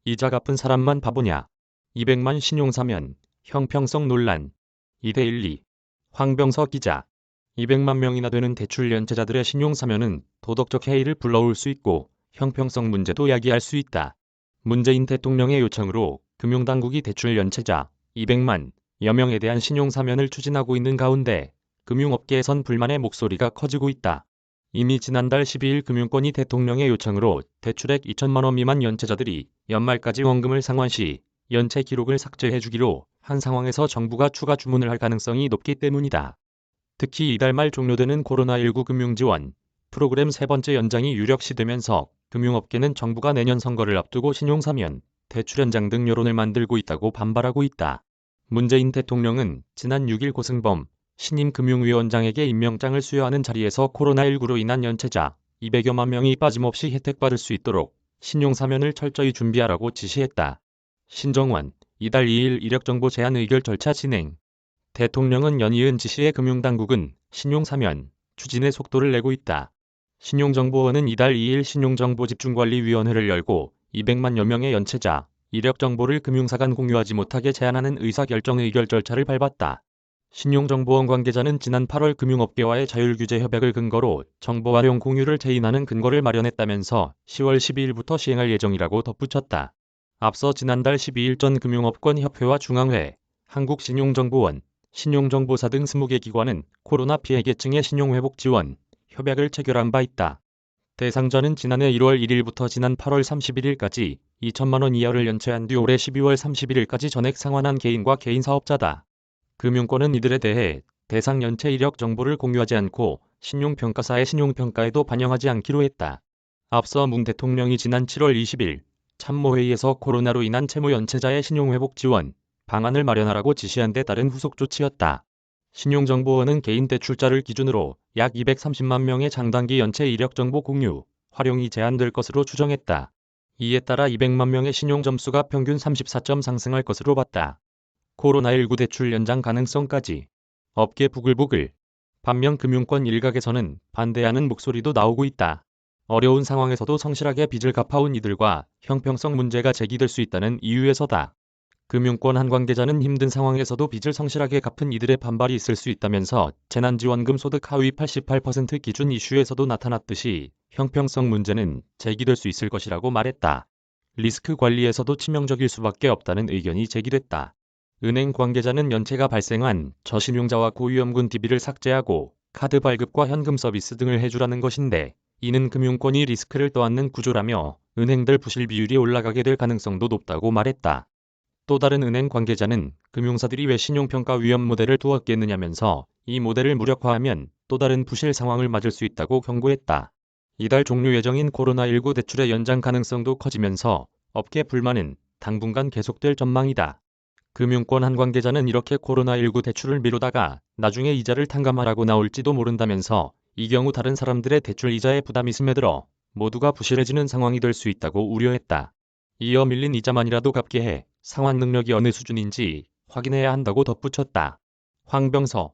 이자 갚은 사람만 바보냐. 200만 신용사면, 형평성 논란. 2대12. 황병서 기자. 200만 명이나 되는 대출 연체자들의 신용사면은 도덕적 해이를 불러올 수 있고 형평성 문제도 야기할 수 있다. 문재인 대통령의 요청으로 금융당국이 대출 연체자 200만여 명에 대한 신용사면을 추진하고 있는 가운데 금융업계에선 불만의 목소리가 커지고 있다. 이미 지난달 12일 금융권이 대통령의 요청으로 대출액 2천만 원 미만 연체자들이 연말까지 원금을 상환 시 연체 기록을 삭제해주기로 한 상황에서 정부가 추가 주문을 할 가능성이 높기 때문이다. 특히 이달 말 종료되는 코로나19 금융지원 프로그램 세 번째 연장이 유력시되면서 금융업계는 정부가 내년 선거를 앞두고 신용사면, 대출 연장 등 여론을 만들고 있다고 반발하고 있다. 문재인 대통령은 지난 6일 고승범 신임 금융위원장에게 임명장을 수여하는 자리에서 코로나19로 인한 연체자 200여만 명이 빠짐없이 혜택받을 수 있도록 신용사면을 철저히 준비하라고 지시했다. 신정환, 이달 2일 이력정보 제안 의결 절차 진행. 대통령은 연이은 지시에 금융당국은 신용사면 추진에 속도를 내고 있다. 신용정보원은 이달 2일 신용정보집중관리위원회를 열고 200만여 명의 연체자, 이력정보를 금융사 간 공유하지 못하게 제한하는 의사결정 의결 절차를 밟았다. 신용정보원 관계자는 지난 8월 금융업계와의 자율규제 협약을 근거로 정보 활용 공유를 제인하는 근거를 마련했다면서 10월 12일부터 시행할 예정이라고 덧붙였다. 앞서 지난달 12일 전 금융업권협회와 중앙회, 한국신용정보원, 신용정보사 등 20개 기관은 코로나 피해 계층의 신용회복 지원 협약을 체결한 바 있다. 대상자는 지난해 1월 1일부터 지난 8월 31일까지 2천만 원 이하를 연체한 뒤 올해 12월 31일까지 전액 상환한 개인과 개인사업자다. 금융권은 이들에 대해 대상 연체 이력 정보를 공유하지 않고 신용평가사의 신용평가에도 반영하지 않기로 했다. 앞서 문 대통령이 지난 7월 20일 참모회의에서 코로나로 인한 채무연체자의 신용회복 지원 방안을 마련하라고 지시한 데 따른 후속 조치였다. 신용정보원은 개인 대출자를 기준으로 약 230만 명의 장단기 연체 이력 정보 공유, 활용이 제한될 것으로 추정했다. 이에 따라 200만 명의 신용점수가 평균 34점 상승할 것으로 봤다. 코로나19 대출 연장 가능성까지. 업계 부글부글. 반면 금융권 일각에서는 반대하는 목소리도 나오고 있다. 어려운 상황에서도 성실하게 빚을 갚아온 이들과 형평성 문제가 제기될 수 있다는 이유에서다. 금융권 한 관계자는 힘든 상황에서도 빚을 성실하게 갚은 이들의 반발이 있을 수 있다면서 재난지원금 소득 하위 88% 기준 이슈에서도 나타났듯이 형평성 문제는 제기될 수 있을 것이라고 말했다. 리스크 관리에서도 치명적일 수밖에 없다는 의견이 제기됐다. 은행 관계자는 연체가 발생한 저신용자와 고위험군 DB를 삭제하고 카드 발급과 현금 서비스 등을 해주라는 것인데 이는 금융권이 리스크를 떠안는 구조라며 은행들 부실 비율이 올라가게 될 가능성도 높다고 말했다. 또 다른 은행 관계자는 금융사들이 왜 신용평가 위험 모델을 두었겠느냐면서 이 모델을 무력화하면 또 다른 부실 상황을 맞을 수 있다고 경고했다. 이달 종료 예정인 코로나19 대출의 연장 가능성도 커지면서 업계 불만은 당분간 계속될 전망이다. 금융권 한 관계자는 이렇게 코로나19 대출을 미루다가 나중에 이자를 탕감하라고 나올지도 모른다면서 이 경우 다른 사람들의 대출 이자에 부담이 스며들어 모두가 부실해지는 상황이 될 수 있다고 우려했다. 이어 밀린 이자만이라도 갚게 해 상환 능력이 어느 수준인지 확인해야 한다고 덧붙였다. 황병서